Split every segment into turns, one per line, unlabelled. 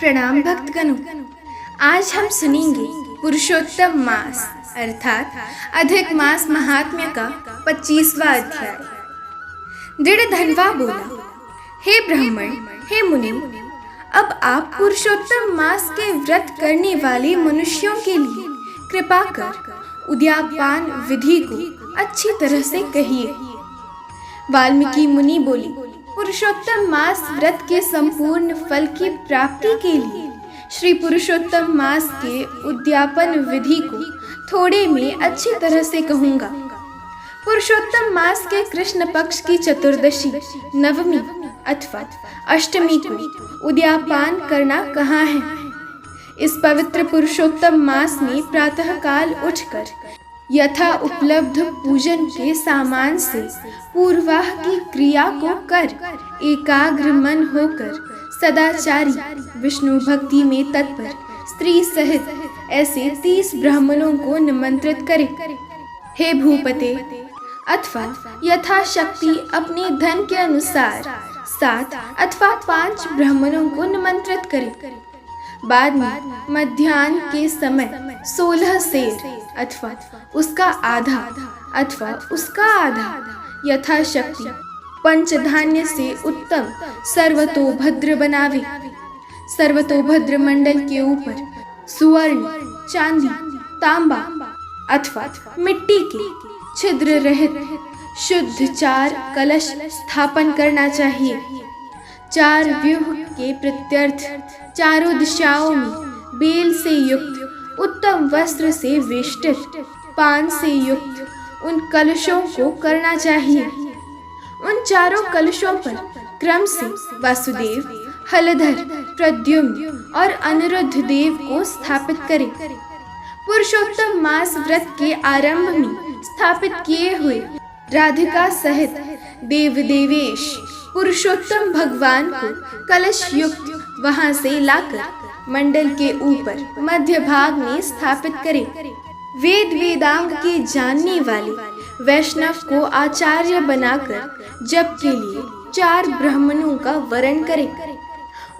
प्रणाम भक्तगणों। आज हम सुनेंगे पुरुषोत्तम मास अर्थात अधिक मास महात्म्य का 25वां अध्याय। दृढ़ धनवा बोला, हे ब्राह्मण, हे मुनि, अब आप पुरुषोत्तम मास के व्रत करने वाले मनुष्यों के लिए कृपा कर उद्यापान विधि को अच्छी तरह से कहिए। वाल्मीकि मुनि बोली, पुरुषोत्तम मास व्रत के संपूर्ण फल की प्राप्ति के लिए श्री पुरुषोत्तम मास के उद्यापन विधि को थोड़े में अच्छी तरह से कहूँगा। पुरुषोत्तम मास के कृष्ण पक्ष की चतुर्दशी, नवमी अथवा अष्टमी को उद्यापान करना कहाँ है। इस पवित्र पुरुषोत्तम मास में प्रातः काल उठकर यथा उपलब्ध पूजन के सामान से पूर्वाह की क्रिया को कर एकाग्र मन होकर सदाचारी विष्णु भक्ति में तत्पर स्त्री सहित ऐसे 30 ब्राह्मणों को निमंत्रित करे। हे भूपते, अथवा यथाशक्ति अपने धन के अनुसार 7 अथवा 5 ब्राह्मणों को निमंत्रित करे। बाद में मध्याह्न के समय 16 सेर अथवा उसका आधा यथाशक्ति पंचधान्य से उत्तम सर्वतोभद्र बनावे। सर्वतोभद्र मंडल के ऊपर सुवर्ण, चांदी, तांबा अथवा मिट्टी के छिद्र रहित शुद्ध 4 कलश स्थापन करना चाहिए। 4 व्यूह के प्रत्यर्थ चारों दिशाओं में बेल से युक्त उत्तम वस्त्र से वेष्टित पान से युक्त उन कलशों को करना चाहिए। उन चारों कलशों पर क्रम से वासुदेव, हलधर, प्रद्युम्न और अनिरुद्ध देव को स्थापित करें। पुरुषोत्तम मास व्रत के आरंभ में स्थापित किए हुए राधिका सहित देव देवेश पुरुषोत्तम भगवान को कलश युक्त वहां से लाकर मंडल के ऊपर मध्य भाग में स्थापित करें। वेद वेदांग के जानने वाले वैष्णव को आचार्य बनाकर जप के लिए 4 ब्राह्मणों का वरण करें।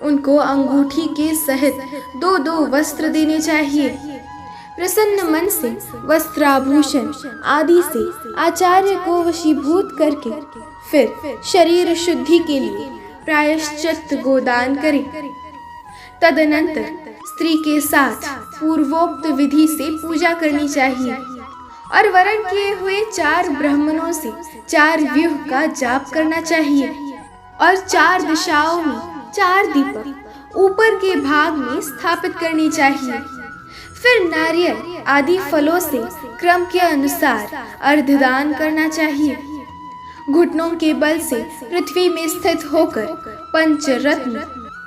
उनको अंगूठी के सहित 2-2 वस्त्र देने चाहिए। प्रसन्न मन से वस्त्राभूषण आदि से आचार्य को वशीभूत करके फिर शरीर शुद्धि के लिए प्रायश्चित गोदान करें। तदनंतर स्त्री के साथ पूर्वोक्त विधि से पूजा करनी चाहिए और वरण किए हुए 4 ब्राह्मणों से 4 व्यूह का जाप करना चाहिए और 4 दिशाओं में 4 दीपक ऊपर के भाग में स्थापित करनी चाहिए। फिर नारियल आदि फलों से क्रम के अनुसार अर्घदान करना चाहिए। घुटनों के बल से पृथ्वी में स्थित होकर पंचरत्न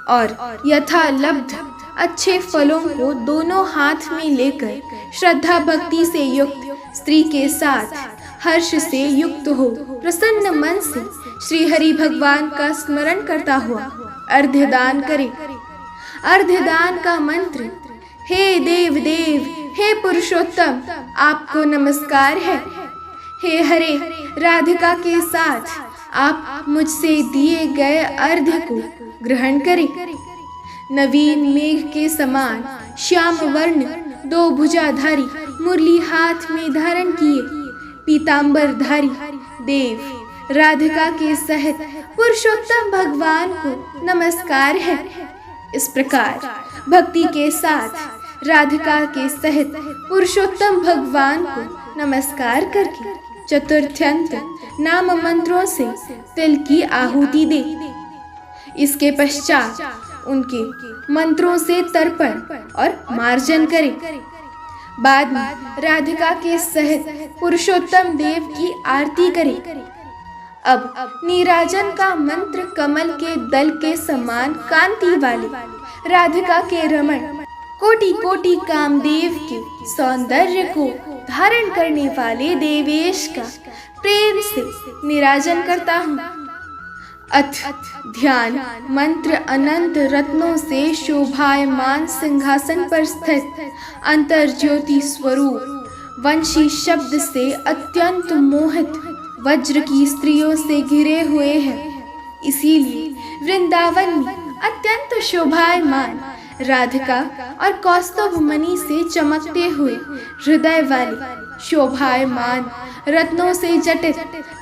और यथालब्ध अच्छे फलों को दोनों हाथ में लेकर श्रद्धा भक्ति से युक्त स्त्री के साथ हर्ष से युक्त हो प्रसन्न मन से श्री हरि भगवान का स्मरण करता हुआ अर्घदान करे। अर्घदान का मंत्र, हे देव देव, हे पुरुषोत्तम, आपको नमस्कार है। हे हरे, राधिका के साथ आप मुझसे दिए गए अर्घ्य को ग्रहण करें। नवीन मेघ के समान श्याम वर्ण 2 भुजाधारी मुरली हाथ में धारण किए पीतांबर धारी देव राधिका के सहित पुरुषोत्तम भगवान को नमस्कार है। इस प्रकार भक्ति के साथ राधिका के सहित पुरुषोत्तम भगवान को नमस्कार करके चतुर्थ्यंत नाम मंत्रों से तिल की आहुति दे। इसके पश्चात उनके मंत्रों से तर्पण और मार्जन करे। बाद में राधिका के सहित पुरुषोत्तम देव की आरती करे। अब नीराजन का मंत्र कमल के दल के समान कांति वाले राधिका के रमण कोटि कोटि कामदेव के सौंदर्य को धारण करने वाले देवेश का प्रेम से निराजन करता हूँ। अथ ध्यान मंत्र अनंत रत्नों से शोभायमान सिंहासन पर स्थित अंतर ज्योति स्वरूप वंशी शब्द से अत्यंत मोहित वज्र की स्त्रियों से घिरे हुए हैं। इसीलिए वृंदावन में अत्यंत शोभायमान राधिका और कौस्तुभ मणि से चमकते हुए हृदय वाली, शोभायमान रत्नों से जटित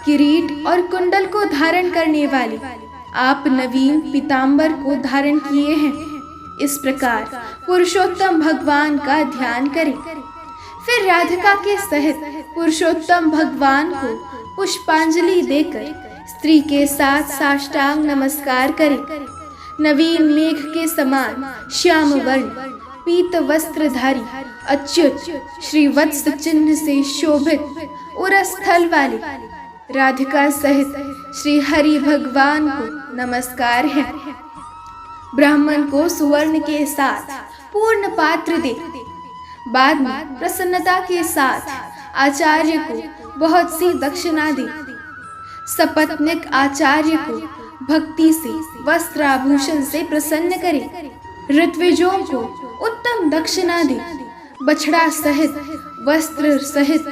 किरीट और कुंडल को धारण करने वाली आप नवीन पीतांबर को धारण किए हैं। इस प्रकार पुरुषोत्तम भगवान का ध्यान करें। फिर राधिका के सहित पुरुषोत्तम भगवान को पुष्पांजलि देकर स्त्री के साथ साष्टांग नमस्कार करें। नवीन मेघ के समान श्याम वर्ण पीत वस्त्रधारी अच्युत श्रीवत्स चिन्ह से शोभित उरस्थल वाली राधिका सहित श्री हरि भगवान को नमस्कार है। ब्राह्मण को सुवर्ण के साथ पूर्ण पात्र दे। बाद में प्रसन्नता के साथ आचार्य को बहुत सी दक्षिणा दे। सपत्निक आचार्य को भक्ति से वस्त्राभूषण से प्रसन्न करे। ऋत्विजों को उत्तम दक्षिणा दे। बछड़ा सहित वस्त्र सहित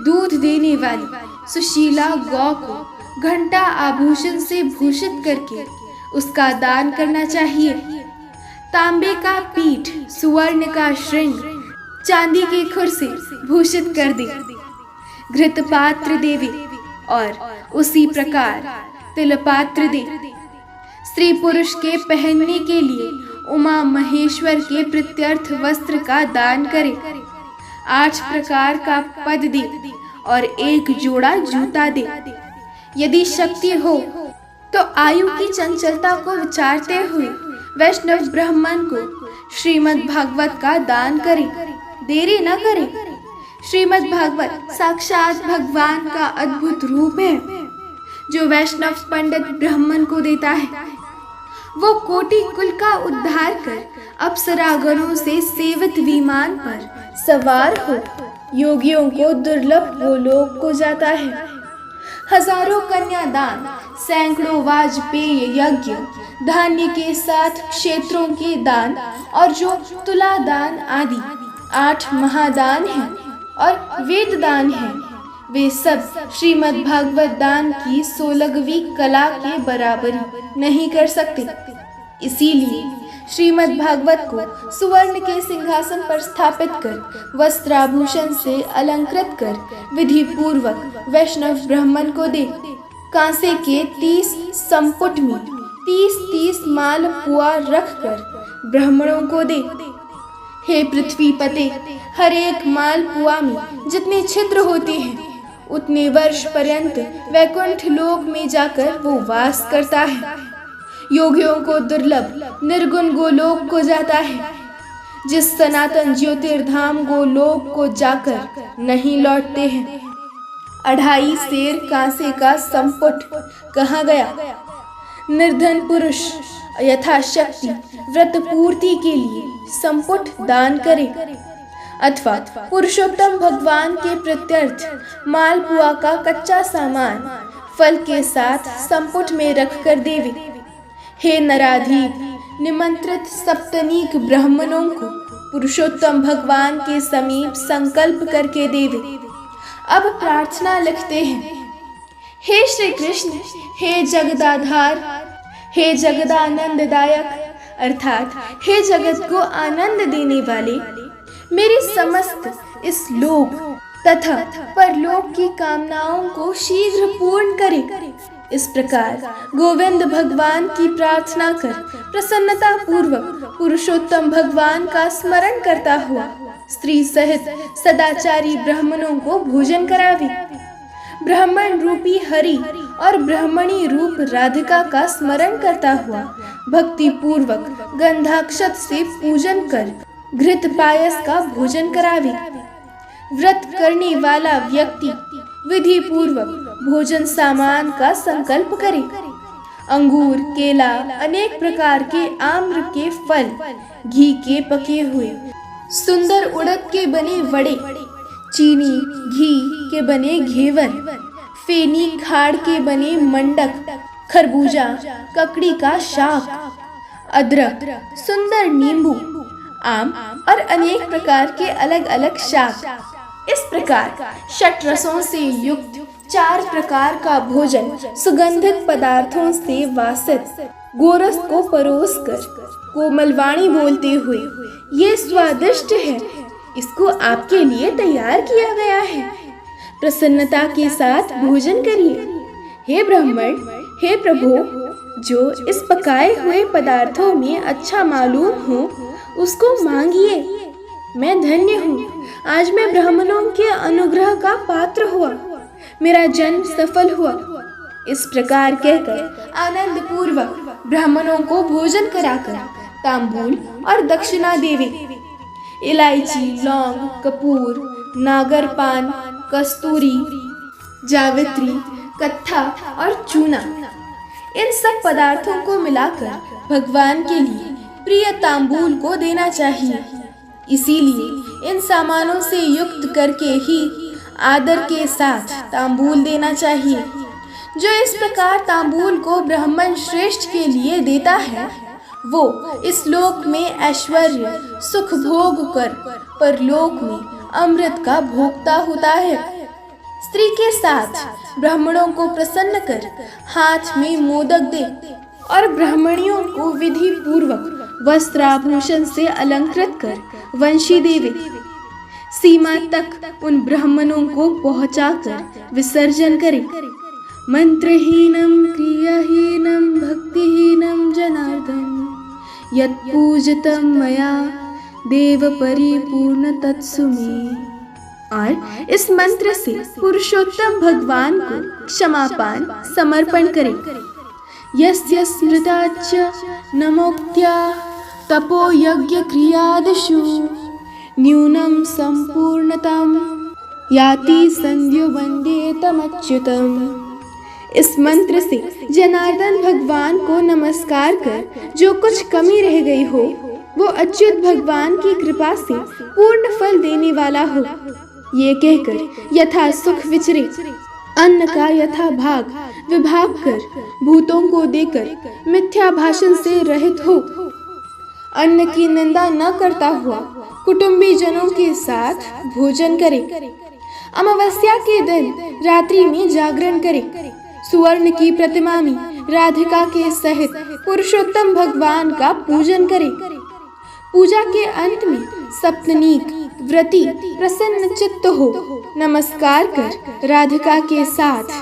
दूध देने वाली सुशीला गौ को घंटा आभूषण से भूषित करके उसका दान करना चाहिए। तांबे का पीठ, सुवर्ण का श्रृंग, चांदी की खुर से भूषित कर दे। घृत पात्र देवे और उसी प्रकार तिल पात्र दे। स्त्री पुरुष के पहनने के लिए उमा महेश्वर के प्रत्यर्थ वस्त्र का दान करे। 8 प्रकार का पद दे और 1 जोड़ा जूता दे। यदि शक्ति हो तो आयु की चंचलता को विचारते हुए वैष्णव ब्राह्मण को श्रीमद् भागवत का दान करे। देरी न करे। श्रीमद् भागवत साक्षात भगवान का अद्भुत रूप है जो वैष्णव पंडित ब्राह्मण को देता है। वो कोटि कुल का उद्धार कर अप्सरागणों से सेवित विमान पर सवार हो योगियों को दुर्लभ गोलोक को जाता है। हजारों कन्यादान, सैकड़ों वाजपेय यज्ञ, धान्य के साथ क्षेत्रों के दान और जो तुला दान आदि 8 महादान हैं और वेद दान हैं, वे सब श्रीमद् भागवत दान की 16वीं कला के बराबरी नहीं कर सकते। इसीलिए श्रीमद् भागवत को सुवर्ण के सिंहासन पर स्थापित कर वस्त्राभूषण से अलंकृत कर विधि पूर्वक वैष्णव ब्राह्मण को दे। कांसे के 30 संपुट में 30-30 माल पुआ रख कर ब्राह्मणों को दे। हे पृथ्वीपते, हर एक माल पुआ में जितने छिद्र होते हैं उतने वर्ष पर्यंत वैकुंठ लोक में जाकर वो वास करता है। योगियों को दुर्लभ निर्गुण गोलोक को जाता है। जिस सनातन ज्योतिर्धाम गोलोक को जाकर नहीं लौटते हैं। 2.5 सेर कांसे का संपुट कहाँ गया? निर्धन पुरुष यथाशक्ति व्रत पूर्ति के लिए संपुट दान करे अथवा पुरुषोत्तम भगवान के प्रत्यर्थ मालपुआ का कच्चा सामान फल के साथ संपुट में रख कर देवे। हे नराधीप, निमंत्रित सप्तनीक ब्राह्मणों को पुरुषोत्तम भगवान के समीप संकल्प करके देवे। अब प्रार्थना लिखते हैं। हे श्री कृष्ण, हे जगदाधार, हे जगदानंददायक अर्थात हे जगत को आनंद देने वाले, मेरी समस्त इस लोक तथा परलोक की कामनाओं को शीघ्र पूर्ण करे। इस प्रकार गोविंद भगवान की प्रार्थना कर प्रसन्नता पूर्वक पुरुषोत्तम भगवान का स्मरण करता हुआ स्त्री सहित सदाचारी ब्राह्मणों को भोजन करावे। ब्राह्मण रूपी हरि और ब्राह्मणी रूप राधिका का स्मरण करता हुआ भक्ति पूर्वक गंधाक्षत से पूजन कर घृत पायस का भोजन करावे। व्रत करने वाला व्यक्ति विधि पूर्वक भोजन सामान का संकल्प करे। अंगूर, केला, अनेक प्रकार के आम्र के फल, घी के पके हुए, सुंदर उड़द के बने वड़े, चीनी घी के बने घेवर, फेनी खाड़ के बने मंडक, खरबूजा, ककड़ी का शाक, अदरक, सुंदर नींबू, आम और अनेक प्रकार के अलग अलग शाक। इस प्रकार 6 रसों से युक्त 4 प्रकार का भोजन सुगंधित पदार्थों से वासित गोरस को परोस कर कोमल वाणी बोलते हुए, ये स्वादिष्ट है, इसको आपके लिए तैयार किया गया है, प्रसन्नता के साथ भोजन करिए। हे ब्राह्मण, हे प्रभु, जो इस पकाए हुए पदार्थों में अच्छा मालूम हो उसको मांगिए। मैं धन्य हूँ, आज मैं ब्राह्मणों के अनुग्रह का पात्र हुआ, मेरा जन्म सफल हुआ। इस प्रकार कहकर आनंद पूर्वक ब्राह्मणों को भोजन कराकर तांबूल और दक्षिणा देवे। इलायची, लौंग, कपूर, नागरपान, कस्तूरी, जावित्री, कत्था और चूना, इन सब पदार्थों को मिलाकर भगवान के लिए प्रिय तांबूल को देना चाहिए। इसीलिए इन सामानों से युक्त करके ही आदर के साथ तांबूल देना चाहिए। जो इस प्रकार तांबूल को ब्राह्मण श्रेष्ठ के लिए देता है, वो इस लोक में ऐश्वर्य सुख भोग कर परलोक में अमृत का भोक्ता होता है। स्त्री के साथ ब्राह्मणों को प्रसन्न कर हाथ में मोदक दे और ब्राह्मणियों को विधि पूर्वक वस्त्राभूषण से अलंकृत कर वंशी देवे। सीमा तक उन ब्राह्मणों को पहुंचाकर विसर्जन करे। मंत्रहीनम क्रियाहीनम भक्तिहीनम जनार्दन यत्पूजितं मया देव परिपूर्ण तत्सु मे। और इस मंत्र से पुरुषोत्तम भगवान को क्षमापान समर्पण करें। यस्य स्मृताच्च नमोक्त्या तपो यज्ञ क्रियादिषु न्यूनं संपूर्णतां याति संध्यो वन्दे तमच्युतम्। इस मंत्र से जनार्दन भगवान को नमस्कार कर जो कुछ कमी रह गई हो वो अच्युत भगवान की कृपा से पूर्ण फल देने वाला हो, ये कहकर यथा सुख विचरे, अन्न का यथा भाग विभाग कर भूतों को देकर मिथ्या भाषण से रहित हो, अन्न की निंदा न करता हुआ कुटुंबी जनों के साथ भोजन करे। अमावस्या के दिन रात्रि में जागरण करे। सुवर्ण की प्रतिमा में राधिका के सहित पुरुषोत्तम भगवान का पूजन करे। पूजा के अंत में सप्तनीक व्रती प्रसन्न चित्त हो नमस्कार कर राधिका के साथ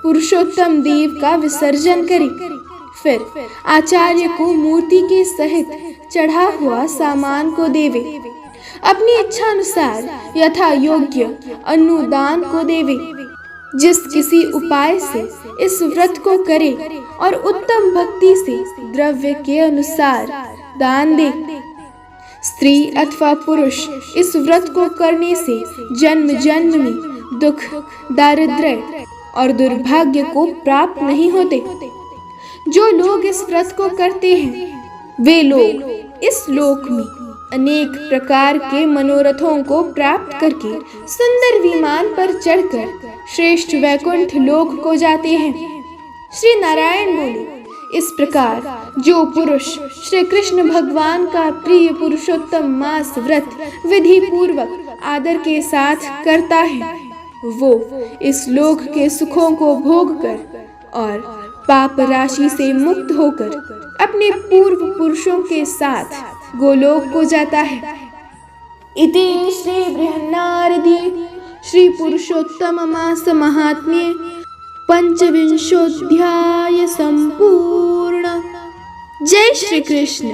पुरुषोत्तम देव का विसर्जन करे। फिर आचार्य को मूर्ति के सहित चढ़ा हुआ सामान को देवे। अपनी इच्छा अनुसार यथा योग्य अनुदान को देवे। जिस किसी उपाय से इस व्रत को करे और उत्तम भक्ति से द्रव्य के अनुसार दान दे। स्त्री अथवा पुरुष इस व्रत को करने से जन्म जन्म में दुख, दारिद्र्य और दुर्भाग्य को प्राप्त नहीं होते। जो लोग इस व्रत को करते हैं वे लोग इस लोक में अनेक प्रकार के मनोरथों को प्राप्त करके सुंदर विमान पर चढ़कर श्रेष्ठ वैकुंठ लोक को जाते हैं। श्री नारायण बोले, इस प्रकार जो पुरुष श्री कृष्ण भगवान का प्रिय पुरुषोत्तम मास व्रत विधि पूर्वक आदर के साथ करता है, वो इस लोक के सुखों को भोग कर और पाप राशि से मुक्त होकर अपने पूर्व पुरुषों के साथ गोलोक को जाता है। इति श्री बृहन्नारदी श्री पुरुषोत्तम मास महात्म्ये पंचविंशोऽध्याय संपूर्ण। जय श्री कृष्ण।